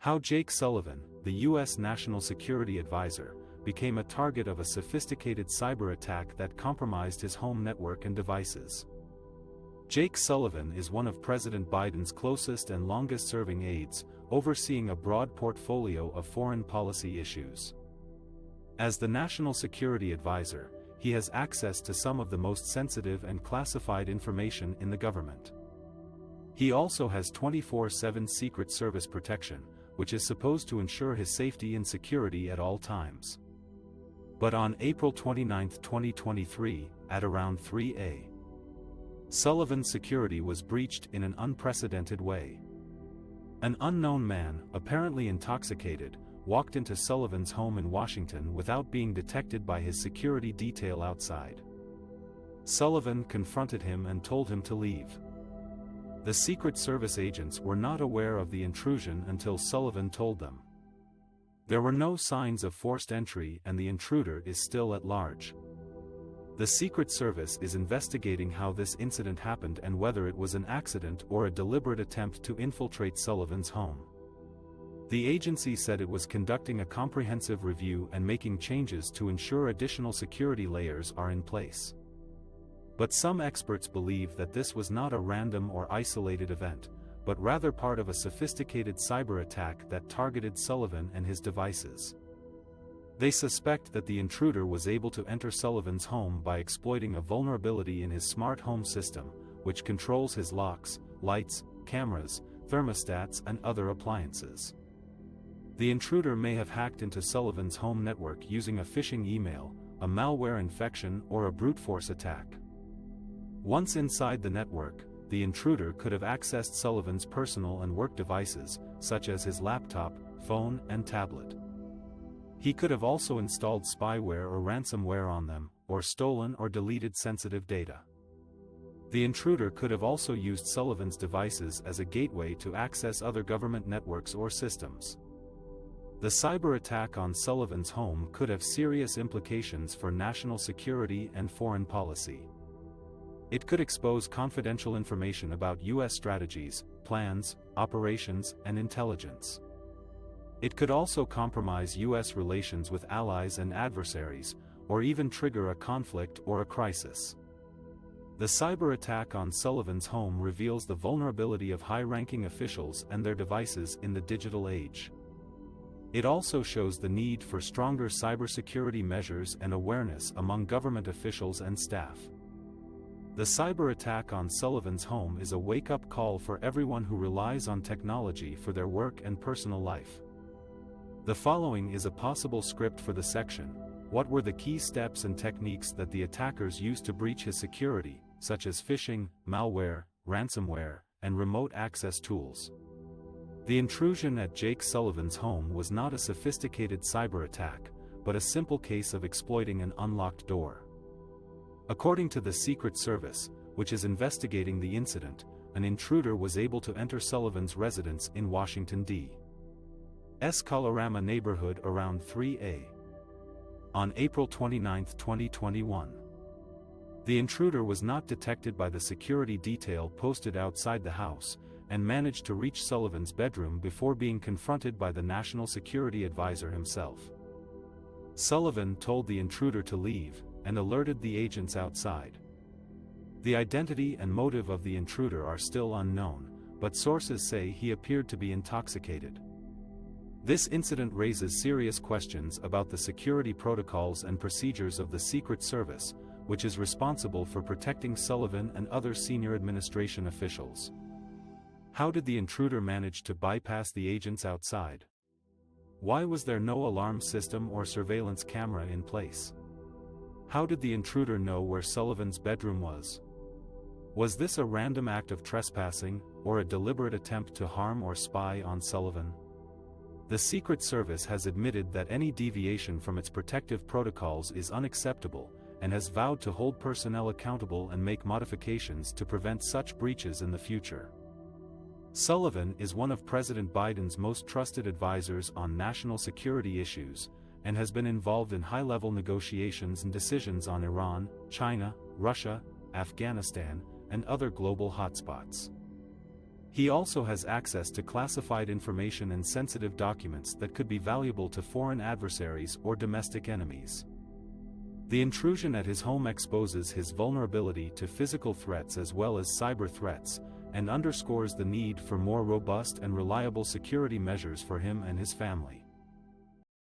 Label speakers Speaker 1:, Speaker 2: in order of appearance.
Speaker 1: How Jake Sullivan, the U.S. National Security Advisor, became a target of a sophisticated cyber attack that compromised his home network and devices. Jake Sullivan is one of President Biden's closest and longest-serving aides, overseeing a broad portfolio of foreign policy issues. As the National Security Advisor, he has access to some of the most sensitive and classified information in the government. He also has 24/7 Secret Service protection, which is supposed to ensure his safety and security at all times. But on April 29, 2023, at around 3 a.m., Sullivan's security was breached in an unprecedented way. An unknown man, apparently intoxicated, walked into Sullivan's home in Washington without being detected by his security detail outside. Sullivan confronted him and told him to leave. The Secret Service agents were not aware of the intrusion until Sullivan told them. There were no signs of forced entry and the intruder is still at large. The Secret Service is investigating how this incident happened and whether it was an accident or a deliberate attempt to infiltrate Sullivan's home. The agency said it was conducting a comprehensive review and making changes to ensure additional security layers are in place. But some experts believe that this was not a random or isolated event, but rather part of a sophisticated cyber attack that targeted Sullivan and his devices. They suspect that the intruder was able to enter Sullivan's home by exploiting a vulnerability in his smart home system, which controls his locks, lights, cameras, thermostats and other appliances. The intruder may have hacked into Sullivan's home network using a phishing email, a malware infection or a brute force attack. Once inside the network, the intruder could have accessed Sullivan's personal and work devices, such as his laptop, phone and tablet. He could have also installed spyware or ransomware on them, or stolen or deleted sensitive data. The intruder could have also used Sullivan's devices as a gateway to access other government networks or systems. The cyber attack on Sullivan's home could have serious implications for national security and foreign policy. It could expose confidential information about U.S. strategies, plans, operations, and intelligence. It could also compromise U.S. relations with allies and adversaries, or even trigger a conflict or a crisis. The cyber attack on Sullivan's home reveals the vulnerability of high-ranking officials and their devices in the digital age. It also shows the need for stronger cybersecurity measures and awareness among government officials and staff. The cyber attack on Sullivan's home is a wake-up call for everyone who relies on technology for their work and personal life. The following is a possible script for the section: what were the key steps and techniques that the attackers used to breach his security, such as phishing, malware, ransomware, and remote access tools? The intrusion at Jake Sullivan's home was not a sophisticated cyber attack, but a simple case of exploiting an unlocked door. According to the Secret Service, which is investigating the incident, an intruder was able to enter Sullivan's residence in Washington, D.C.'s Colorama neighborhood around 3 a.m. on April 29, 2021. The intruder was not detected by the security detail posted outside the house, and managed to reach Sullivan's bedroom before being confronted by the National Security Advisor himself. Sullivan told the intruder to leave, and alerted the agents outside. The identity and motive of the intruder are still unknown, but sources say he appeared to be intoxicated. This incident raises serious questions about the security protocols and procedures of the Secret Service, which is responsible for protecting Sullivan and other senior administration officials. How did the intruder manage to bypass the agents outside? Why was there no alarm system or surveillance camera in place? How did the intruder know where Sullivan's bedroom was? Was this a random act of trespassing, or a deliberate attempt to harm or spy on Sullivan? The Secret Service has admitted that any deviation from its protective protocols is unacceptable, and has vowed to hold personnel accountable and make modifications to prevent such breaches in the future. Sullivan is one of President Biden's most trusted advisors on national security issues, and has been involved in high-level negotiations and decisions on Iran, China, Russia, Afghanistan, and other global hotspots. He also has access to classified information and sensitive documents that could be valuable to foreign adversaries or domestic enemies. The intrusion at his home exposes his vulnerability to physical threats as well as cyber threats, and underscores the need for more robust and reliable security measures for him and his family.